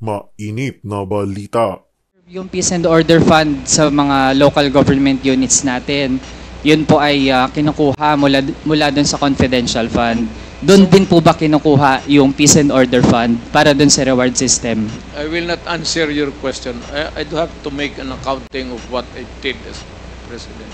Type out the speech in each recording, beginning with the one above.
Mainit na balita. Yung Peace and Order Fund sa mga local government units natin, yun po ay kinukuha mula dun sa confidential fund. Doon din po ba kinukuha yung Peace and Order Fund para dun sa reward system? I will not answer your question. I do have to make an accounting of what I did as president.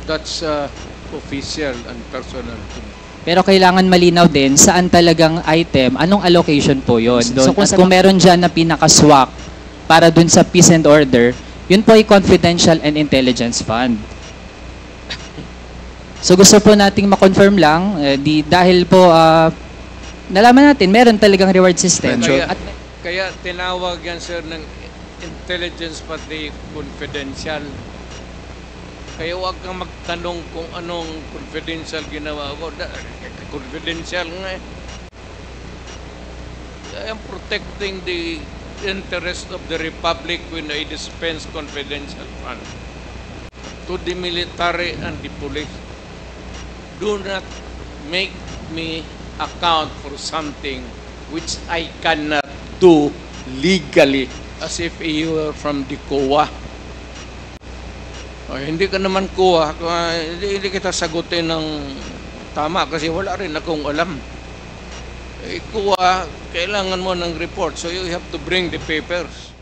That's official and personal to me. Pero kailangan malinaw din saan talagang item, anong allocation po yun. Doon. At kung meron dyan na pinaka-swak para dun sa Peace and Order, yun po ay Confidential and Intelligence Fund. So gusto po nating ma-confirm lang, dahil po nalaman natin, meron talagang reward system. Kaya tinawag yan, sir, ng intelligence pati confidential. Kaya huwag kang magtanong kung anong confidential ginawa ko. Confidential nga eh. I am protecting the interest of the Republic when I dispense confidential fund to the military and the police. Do not make me account for something which I cannot do legally as if you were from the COA. Hindi ka naman kuha, hindi kita sagutin ng tama kasi wala rin akong alam. Kuha, kailangan mo ng report, so you have to bring the papers.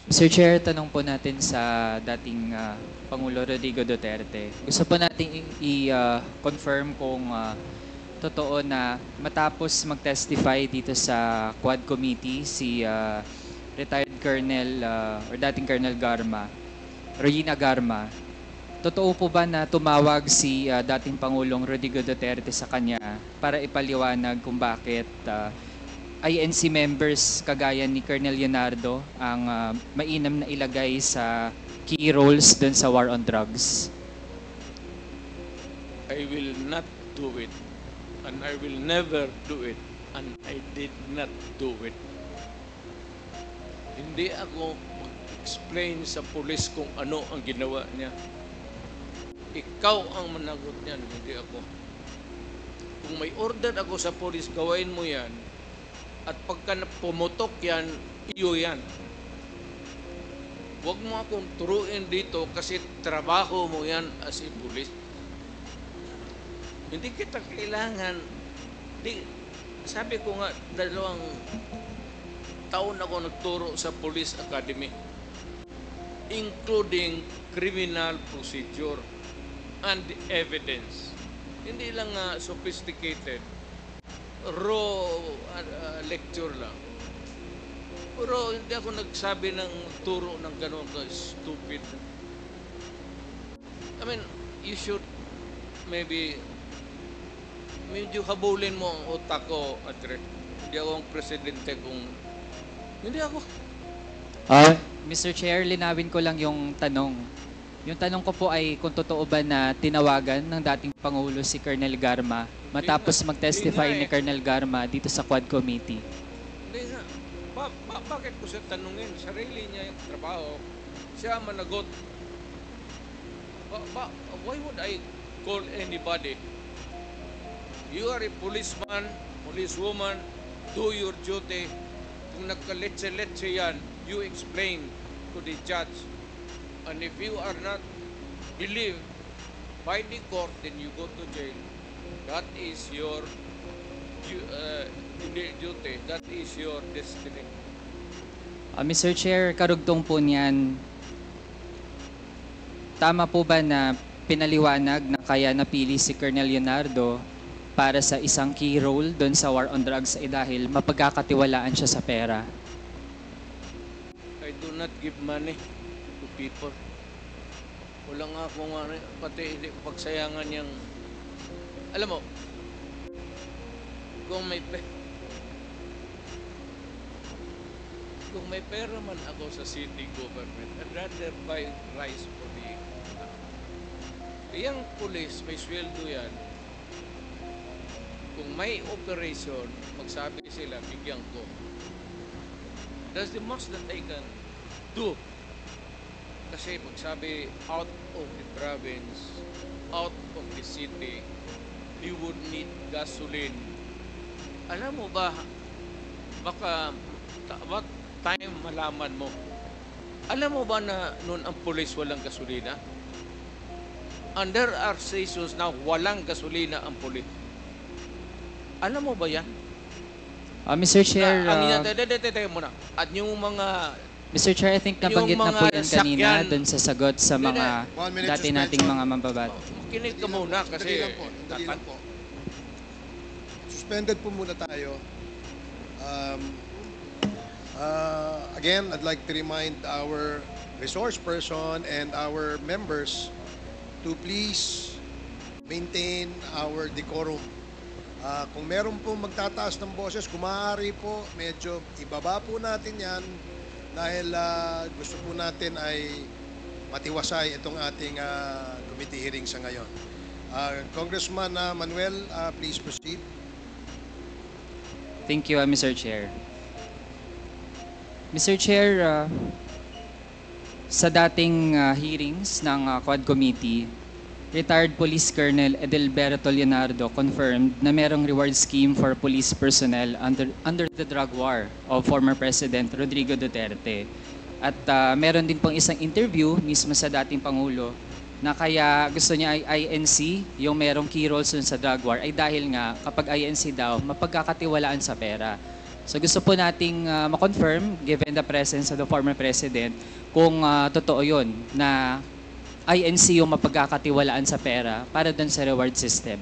Mr. Chair, tanong po natin sa dating Pangulo Rodrigo Duterte. Gusto po natin i-confirm kung totoo na matapos mag-testify dito sa Quad Committee si retired Colonel or dating Colonel Garma, Regina Garma, totoo po ba na tumawag si dating Pangulong Rodrigo Duterte sa kanya para ipaliwanag kung bakit INC members kagaya ni Colonel Leonardo ang mainam na ilagay sa key roles dun sa war on drugs? I will not do it, and I will never do it, and I did not do it. Hindi ako mag-explain sa pulis kung ano ang ginawa niya. Ikaw ang managot niyan, hindi ako. Kung may order ako sa pulis, gawain mo yan. At pagka pumutok yan, iyo yan. Huwag mo akong turuin dito kasi trabaho mo yan as a pulis. Hindi kita kailangan. Sabi ko nga, 2 taon ako nagturo sa Police Academy, including criminal procedure and evidence. Hindi lang sophisticated, raw lecture lang. Pero hindi ako nagsabi ng turo ng gano'n ka stupid. I mean, you should maybe medyo habulin mo ang utak ko, Adre. Hindi ako ang presidente kung hindi ako. Mr. Chair, linawin ko lang yung tanong. Yung tanong ko po ay kung totoo ba na tinawagan ng dating Pangulo si Colonel Garma matapos mag-testify ni Colonel Garma dito sa Quad Committee. Hindi nga. Bakit ko siya tanungin? Sarili niya yung trabaho. Siya managot. Why would I call anybody? You are a policeman, policewoman, do your duty. Kung nagkaletse-letse yan, you explain to the judge. And if you are not believed by the court, then you go to jail. That is your duty. That is your destiny. Mr. Chair, karugtong po niyan, tama po ba na pinaliwanag na kaya napili si Colonel Leonardo para sa isang key role doon sa war on drugs ay dahil mapagkakatiwalaan siya sa pera? I do not give money to people. Wala nga akong pati hindi pagsayangan yung, alam mo, kung may pera man ako sa city government, I'd rather buy rice for the yung police, may sweldo yan. Kung may operation, magsabi sila, bigyan ko. That's the most that I can do. Kasi magsabi, out of the province, out of the city, you would need gasoline Alam mo ba, baka what time malaman mo? Alam mo ba na noon ang pulis walang gasolina? Under our seasons na walang gasolina ang pulis. Alam mo ba yan? Mr. Chair, Muna. At yung mga Mr. Chair, I think nabanggit na po yan kanina doon sa sagot sa mga 1 minute dati nating suspension. mga mambabat. kinig ka muna kasi Dali lang po. Suspended po muna tayo. Again, I'd like to remind our resource person and our members to please maintain our decorum. Kung meron po magtataas ng boses, kung maaari po, medyo ibaba po natin yan dahil gusto po natin ay matiwasay itong ating committee hearing sa ngayon. Congressman Manuel, please proceed. Thank you, Mr. Chair. Mr. Chair, sa dating hearings ng Quad Committee, retired Police Colonel Edelberto Leonardo confirmed na merong reward scheme for police personnel under the drug war of former President Rodrigo Duterte. At meron din pong isang interview mismo sa dating Pangulo na kaya gusto niya ay INC, yung merong key roles sa drug war, ay dahil nga kapag INC daw, mapagkakatiwalaan sa pera. So gusto po nating ma-confirm, given the presence of the former President, kung totoo yun na INC yung mapagkakatiwalaan sa pera para dun sa reward system.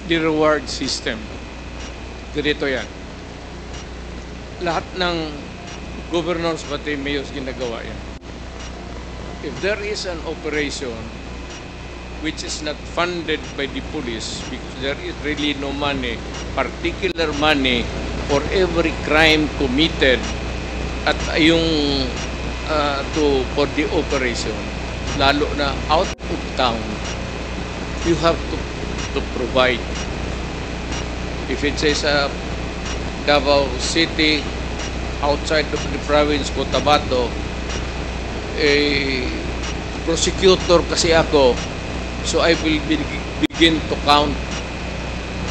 the reward system. Ganito yan. Lahat ng governors pati mayors ginagawa yan. If there is an operation which is not funded by the police because there is really no money, particular money for every crime committed at yung for the operation, lalo na out of town, you have to provide. If it says Davao City, outside of the province, Cotabato, prosecutor kasi ako, so I will begin to count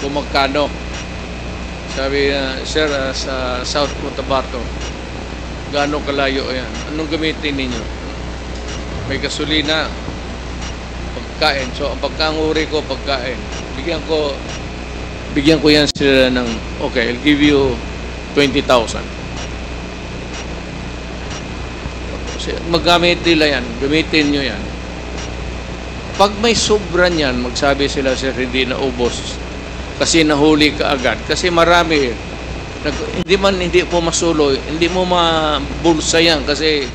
kung magkano. Sabi sir, sa South Cotabato, gaano kalayo yan? Anong gamitin ninyo? May gasolina, pagkain. So, ang pagkanguri ko, pagkain. Bigyan ko yan sila ng, okay, I'll give you 20,000. Magamit nila yan, gamitin nyo yan. Pag may sobra niyan, magsabi sila, sir, hindi na ubos kasi nahuli ka agad. Kasi marami, hindi mo masuloy, hindi mo mabulsa yan kasi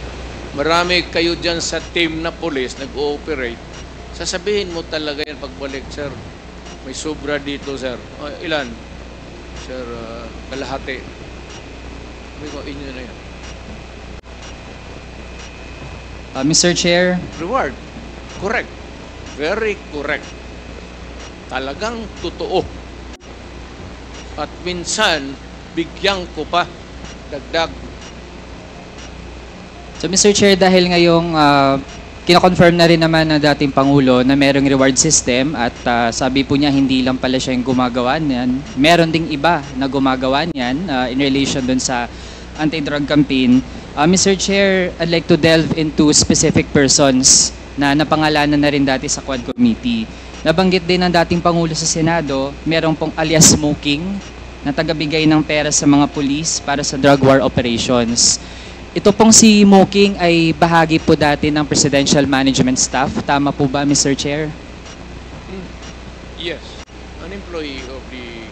marami kayo dyan sa team na police nag-ooperate. Sasabihin mo talaga yan pagbalik, sir, may sobra dito, sir. Ilan? Sir, kalahati. Sabi ko, inyo na yan. Mr. Chair, Reward. Correct. Very correct. Talagang totoo. At minsan, bigyan ko pa dagdag. so Mr. Chair, dahil ngayong kino-confirm na rin naman ng dating Pangulo na merong reward system at sabi po niya hindi lang pala siya yung gumagawa niyan. Meron ding iba na gumagawa niyan in relation dun sa anti-drug campaign. Mr. Chair, I'd like to delve into specific persons na napangalanan na rin dati sa Quad Committee. Nabanggit din ng dating Pangulo sa Senado, merong pong alias Smoking na tagabigay ng pera sa mga pulis para sa drug war operations. Ito pong si Smoking ay bahagi po dati ng Presidential Management Staff. Tama po ba, Mr. Chair? Yes. An employee of the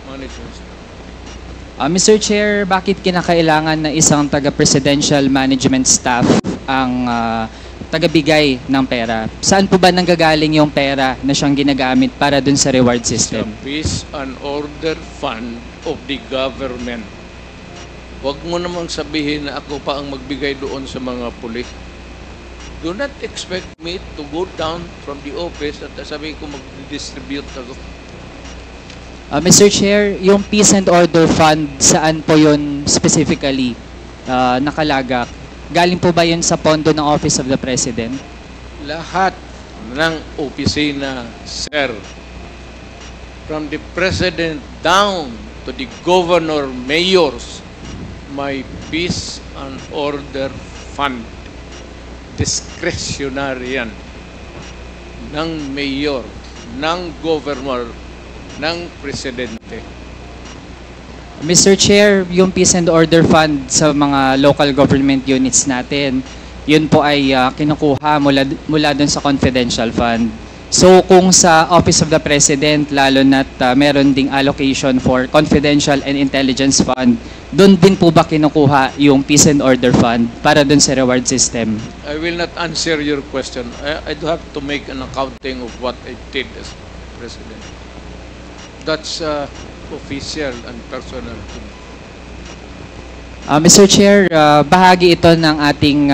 management staff. Mr. Chair, bakit kinakailangan na isang taga-Presidential Management Staff ang tagabigay ng pera? Saan po ba nanggagaling yung pera na siyang ginagamit para dun sa reward Sa system? peace and order fund of the government. Huwag mo namang sabihin na ako pa ang magbigay doon sa mga pulis. Do not expect me to go down from the office at sabihin ko mag-distribute ako. Mr. Chair, yung Peace and Order Fund, saan po yun specifically nakalagak? galing po ba yun sa pondo ng Office of the President? Lahat ng opisina, sir, from the President down to the Governor, Mayors, may Peace and Order Fund. Discretionary yan. Ng Mayor, ng Governor, ng Presidente. Mr. Chair, yung Peace and Order Fund sa mga local government units natin, yun po ay kinukuha mula dun sa confidential fund. So kung sa Office of the President, lalo na't meron ding allocation for confidential and intelligence fund, dun din po ba kinukuha yung Peace and Order Fund para dun sa reward system? I will not answer your question. I do have to make an accounting of what I did as President. That's official and personal to me. Mr. Chair, bahagi ito ng ating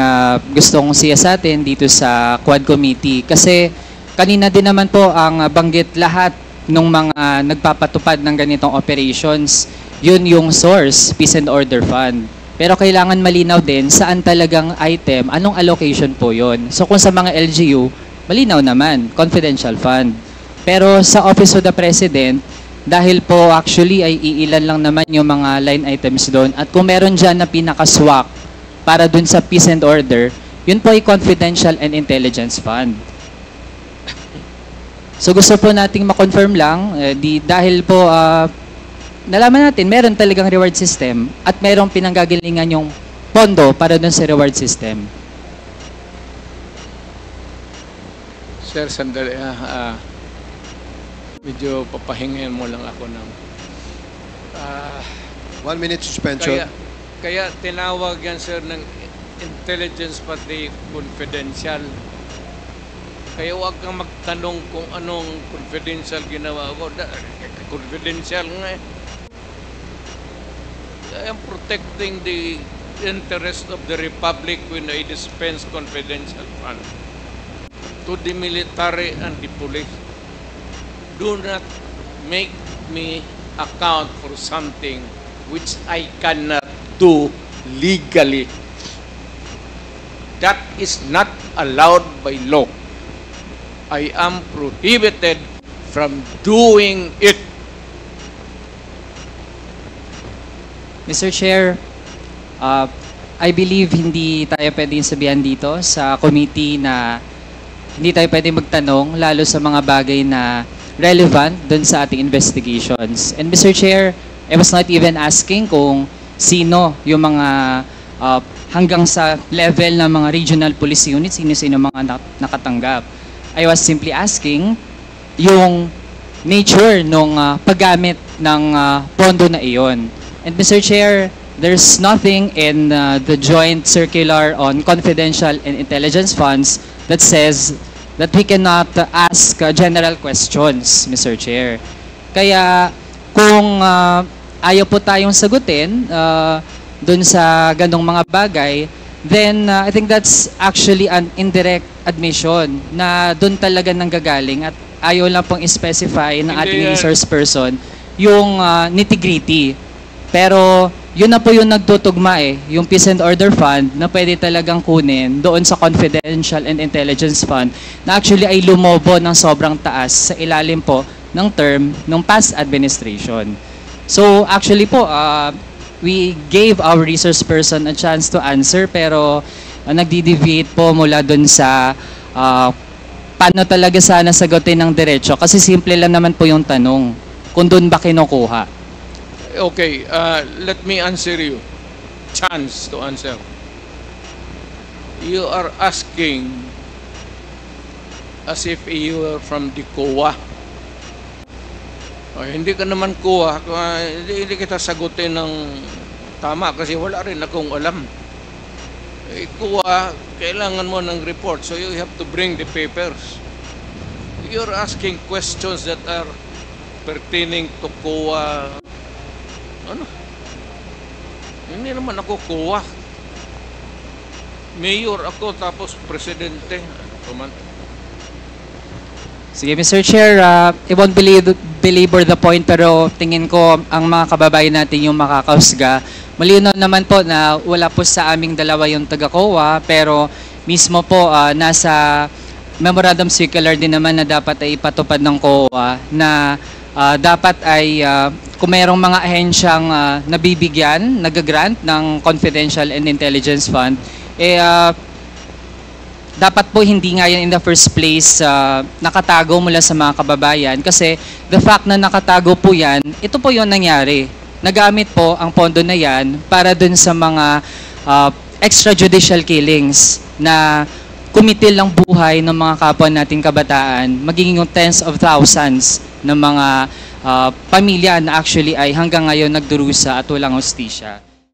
gustong siyasatin dito sa Quad Committee kasi kanina din naman po ang banggit lahat ng mga nagpapatupad ng ganitong operations, yun yung source, Peace and Order Fund. Pero kailangan malinaw din saan talagang item, anong allocation po yun. So kung sa mga LGU, malinaw naman, confidential fund. Pero sa Office of the President, dahil po actually ay iilan lang naman yung mga line items doon. At kung meron dyan na pinaka-swak para dun sa Peace and Order, yun po ay Confidential and Intelligence Fund. So gusto po nating ma-confirm lang, dahil po nalaman natin meron talagang reward system at merong pinanggagalingan yung pondo para dun sa reward system. Sir, sandali. Medyo papahingin mo lang ako ng 1 minute suspension. Kaya tinawag yan, sir, ng intelligence pati confidential. Kaya huwag kang magtanong kung anong confidential ginawa ko. Confidential nga eh. I am protecting the interest of the Republic when I dispense confidential fund to the military and the police. Do not make me account for something which I cannot do legally. That is not allowed by law. I am prohibited from doing it. Mr. Chair, I believe hindi tayo pwedeng sabihan dito sa committee na hindi tayo pwedeng magtanong lalo sa mga bagay na relevant dun sa ating investigations. And Mr. Chair, I was not even asking kung sino yung mga hanggang sa level ng mga regional police units, sino-sino mga nakatanggap. I was simply asking yung nature ng paggamit ng pondo na iyon. And Mr. Chair, there's nothing in the joint circular on confidential and intelligence funds that says that we cannot ask general questions, Mr. Chair. Kaya kung ayaw po tayong sagutin dun sa ganong mga bagay, then I think that's actually an indirect admission na dun talaga nanggagaling at ayaw lang pong specify ng ating resource person yung nitty-gritty. Pero yun na po yung nagtutugma yung Peace and Order Fund na pwede talagang kunin doon sa Confidential and Intelligence Fund na actually ay lumobo ng sobrang taas sa ilalim po ng term ng past administration. So actually po, we gave our resource person a chance to answer pero nagdi-deviate po mula doon sa paano talaga sana sagutin ng diretso kasi simple lang naman po yung tanong kung doon ba kinukuha. Okay, let me answer you. Chance to answer. You are asking as if you are from the COA. Hindi ka naman COA. Hindi kita sagutin ng tama kasi wala rin akong alam. COA, kailangan mo ng report. So you have to bring the papers. You're asking questions that are pertaining to COA. Ano? Hindi naman ako COA. Mayor ako tapos presidente. Sige, Mr. Chair, I won't belabor the point pero tingin ko ang mga kababayan natin yung makakausga malinaw naman po na wala po sa aming dalawa yung taga-COA, pero mismo po nasa memorandum circular din naman na dapat ay ipatupad ng COA na dapat ay kung mayroong mga ahensyang nabibigyan, nag-grant ng confidential and intelligence fund, dapat po hindi nga yan in the first place nakatago mula sa mga kababayan, kasi the fact na nakatago po yan, ito po yung nangyari. Nagamit po ang pondo na yan para dun sa mga extrajudicial killings na kumitil ang buhay ng mga kapwa nating kabataan, magiging yung tens of thousands ng mga pamilya na actually ay hanggang ngayon nagdurusa at walang hustisya.